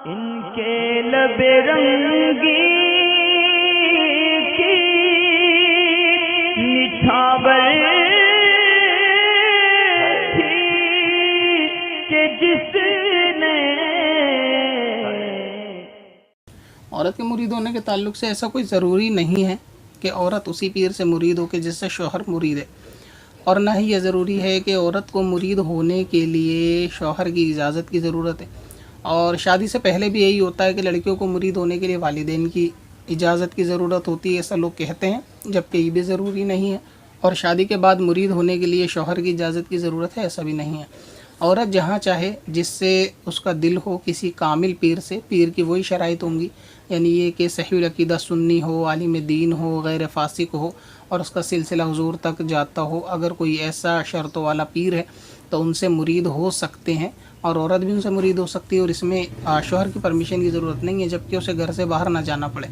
इनके लबे रंगी की निछावर थी कि जिसने। औरत के मुरीद होने के ताल्लुक से ऐसा कोई ज़रूरी नहीं है कि औरत उसी पीर से मुरीद हो कि जिससे शौहर मुरीद है, और ना ही यह ज़रूरी है कि औरत को मुरीद होने के लिए शौहर की इजाज़त की ज़रूरत है। और शादी से पहले भी यही होता है कि लड़कियों को मुरीद होने के लिए वालिदैन की इजाज़त की ज़रूरत होती है, ऐसा लोग कहते हैं, जबकि ये भी ज़रूरी नहीं है। और शादी के बाद मुरीद होने के लिए शौहर की इजाज़त की ज़रूरत है, ऐसा भी नहीं है। औरत जहाँ चाहे जिससे उसका दिल हो, किसी कामिल पीर से, पीर की वही शराइत होंगी, यानी ये कि सहीहुल अक़ीदा सुन्नी हो, आलिम दीन हो, गैर फासिक हो और उसका सिलसिला हुजूर तक जाता हो। अगर कोई ऐसा शर्तों वाला पीर है तो उनसे मुरीद हो सकते हैं, और औरत भी उनसे मुरीद हो सकती है, और इसमें शौहर की परमिशन की ज़रूरत नहीं है, जबकि उसे घर से बाहर ना जाना पड़े।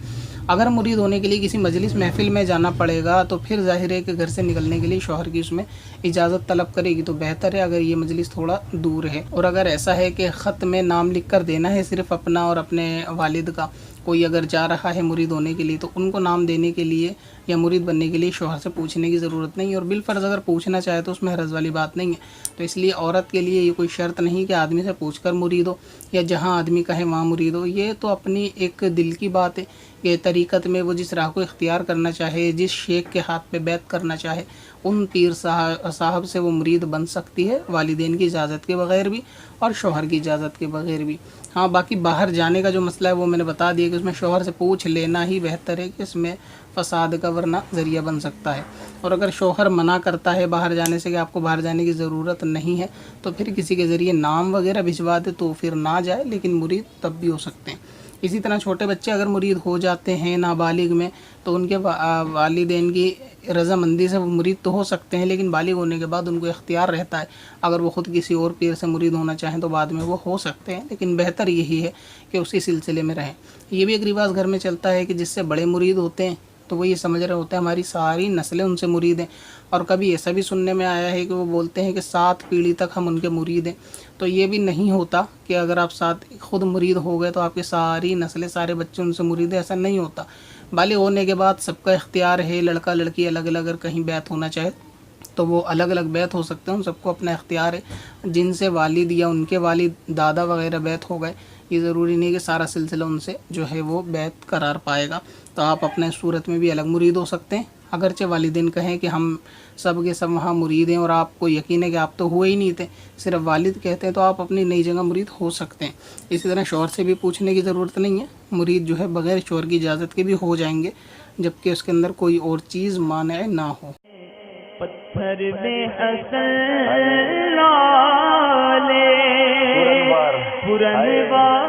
अगर मुरीद होने के लिए किसी मजलिस महफ़िल में जाना पड़ेगा तो फिर ज़ाहिर है कि घर से निकलने के लिए शौहर की उसमें इजाज़त तलब करेगी, तो बेहतर है अगर ये मजलिस थोड़ा दूर है। और अगर ऐसा है कि ख़त में नाम लिख कर देना है सिर्फ़ अपना और अपने वालिद का, कोई अगर जा रहा है मुरीद होने के लिए तो उनको नाम देने के लिए या मुरीद बनने के लिए शौहर से पूछने की ज़रूरत नहीं है, और बिलफ़र्ज़ अगर पूछना चाहे तो उसमें हरज वाली बात नहीं है। तो इसलिए औरत के लिए ये कोई शर्त नहीं कि आदमी से पूछकर मुरीद हो या जहाँ आदमी कहे वहाँ मुरीद हो। ये तो अपनी एक दिल की बात है कि तरीक़त में वो जिस राह को इख्तियार करना चाहे, जिस शेख के हाथ पे बैत करना चाहे, उन पीर साहब से वो मुरीद बन सकती है, वालिदैन की इजाज़त के बग़ैर भी और शौहर की इजाज़त के बग़ैर भी। हाँ, बाकी बाहर जाने का जो मसला है वो मैंने बता दिया कि उसमें शौहर से पूछ लेना ही बेहतर है, कि इसमें फ़साद का वरना ज़रिया बन सकता है। और अगर शौहर मना करता है बाहर जाने से कि आपको बाहर जाने की ज़रूरत नहीं है, तो फिर किसी के ज़रिए नाम वगैरह भिजवा दे तो फिर ना जाए, लेकिन मुरीद तब भी हो सकते हैं। इसी तरह छोटे बच्चे अगर मुरीद हो जाते हैं नाबालिग में, तो उनके वालिदैन की रज़ामंदी से वो मुरीद तो हो सकते हैं, लेकिन बालिग होने के बाद उनको इख्तियार रहता है, अगर वो ख़ुद किसी और पीर से मुरीद होना चाहें तो बाद में वो हो सकते हैं, लेकिन बेहतर यही है कि उसी सिलसिले में रहें। ये भी एक रिवाज घर में चलता है कि जिससे बड़े मुरीद होते हैं तो वो ये समझ रहे होते हैं हमारी सारी नस्लें उनसे मुरीद हैं, और कभी ऐसा भी सुनने में आया है कि वो बोलते हैं कि 7 पीढ़ी तक हम उनके मुरीद हैं। तो ये भी नहीं होता कि अगर आप 7 खुद मुरीद हो गए तो आपकी सारी नस्लें, सारे बच्चे उनसे मुरीद हैं, ऐसा नहीं होता। बालिग होने के बाद सबका इख्तियार है, लड़का लड़की अलग अलग अगर कहीं बैत होना चाहे तो वो अलग अलग बैत हो सकते हैं, उन सबको अपना इख्तियार है। जिनसे वालिद या उनके वालिद दादा वगैरह बैत हो गए, ये ज़रूरी नहीं कि सारा सिलसिला उनसे जो है वो बैत करार पाएगा। तो आप अपने सूरत में भी अलग मुरीद हो सकते हैं, अगरचे वालिदैन कहें कि हम सब के सब वहाँ मुरीद हैं और आपको यकीन है कि आप तो हुए ही नहीं थे, सिर्फ वालिद कहते हैं, तो आप अपनी नई जगह मुरीद हो सकते हैं। इसी तरह शौहर से भी पूछने की ज़रूरत नहीं है, मुरीद जो है बग़ैर शौहर की इजाज़त के भी हो जाएंगे, जबकि उसके अंदर कोई और चीज़ माने ना हो। पत्थर में हसन लाले पुरनवार